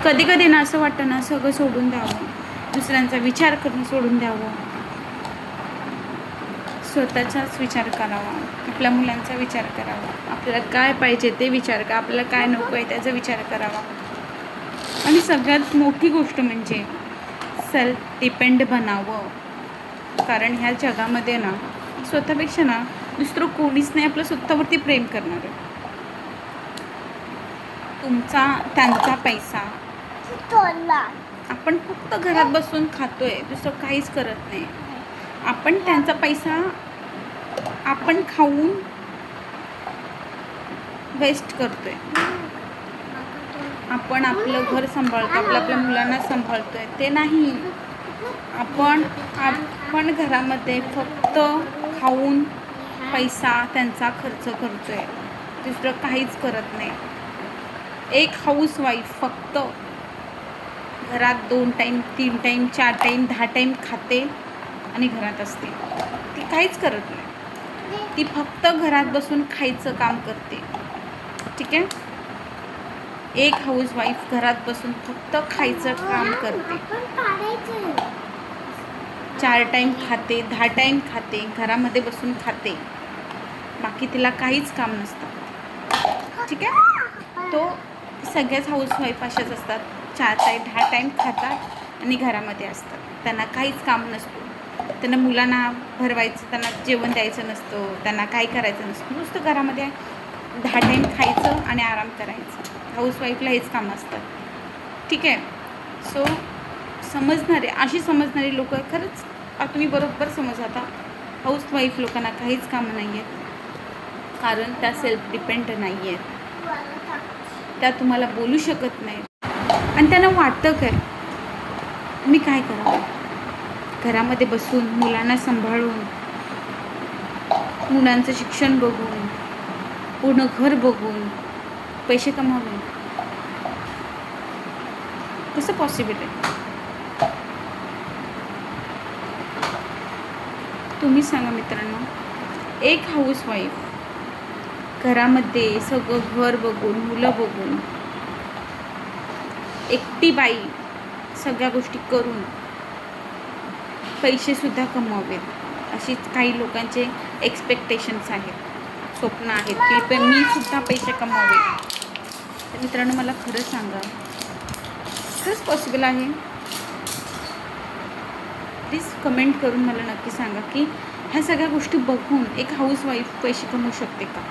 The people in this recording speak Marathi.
कधी कधी ना असं वाटतं ना, सगळं सोडून द्यावं, दुसऱ्यांचा विचार करणं सोडून द्यावं, स्वतःचाच विचार करावा, आपल्या मुलांचा विचार करावा, आपल्याला काय पाहिजे ते विचार करा, आपल्याला काय नको आहे त्याचा विचार करावा. आणि सगळ्यात मोठी गोष्ट म्हणजे सेल्फ डिपेंड बनावं. कारण ह्या जगामध्ये ना स्वतःपेक्षा ना दुसरं कोणीच नाही आपलं स्वतःवरती प्रेम करणार आहे. तुमचा त्यांचा पैसा आपण फक्त घरात बसून खातोय, दुसरं काहीच करत नाही. आपण त्यांचा पैसा आपण खाऊन वेस्ट करतोय. आपण आपलं घर सांभाळतो, आपल्या मुलांना सांभाळतोय, ते नाही. आपण घरामध्ये फक्त खाऊन पैसा त्यांचा खर्च करतोय, दुसरं काहीच करत नाही. एक हाऊसवाईफ फक्त घरात 2 टाईम 3 टाईम 4 टाईम 10 टाईम खाते आणि घरात असते. ती काहीच करत नाही. ती फक्त घरात बसून खायचं काम करते. ठीक आहे. एक हाऊसवाईफ घरात बसून फक्त खायचं काम करते. 4 टाईम खाते, 10 टाईम खाते, घरामध्ये बसून खाते, बाकी तिला काहीच काम नसतं. ठीक आहे. तो सगळ्याच हाऊसवाईफ अशाच असतात, 4 ते 10 टाईम खातात आणि घरामध्ये असतात, त्यांना काहीच काम नसतं. त्यांना मुलांना भरवायचं, त्यांना जेवण द्यायचं नसतं, त्यांना काही करायचं नसतं, नुसतं घरामध्ये 10 टाईम खायचं आणि आराम करायचं. हाऊसवाईफला हेच कामं असतात. ठीक आहे. सो अशी समजणारी लोक खरंच तुम्ही बरोबर समजा. आता हाऊसवाईफ लोकांना काहीच कामं नाही आहेत, कारण त्या सेल्फ डिपेंड नाही आहेत. त्या तुम्हाला बोलू शकत नाही आणि त्यांना वाटतं काय मी काय करावं, घरामध्ये बसून मुलांना सांभाळून, मुलांचं शिक्षण बघून, पूर्ण घर बघून पैसे कमावे, कसं पॉसिबल आहे? तुम्ही सांगा मित्रांनो. एक हाऊसवाईफ घरामध्ये सगळं घर बघून, मुलं बघून, एकटी बाई सगळ्या गोष्टी करून पैसेसुद्धा कमवावेत, अशी काही लोकांचे एक्सपेक्टेशन्स आहेत, स्वप्न आहेत की पण मी सुद्धा पैसे कमवावे. तर मित्रांनो, मला खरं सांगा, खरंच पॉसिबल आहे? प्लीज कमेंट करून मला नक्की सांगा की ह्या सगळ्या गोष्टी बघून एक हाऊसवाईफ पैसे कमवू शकते का?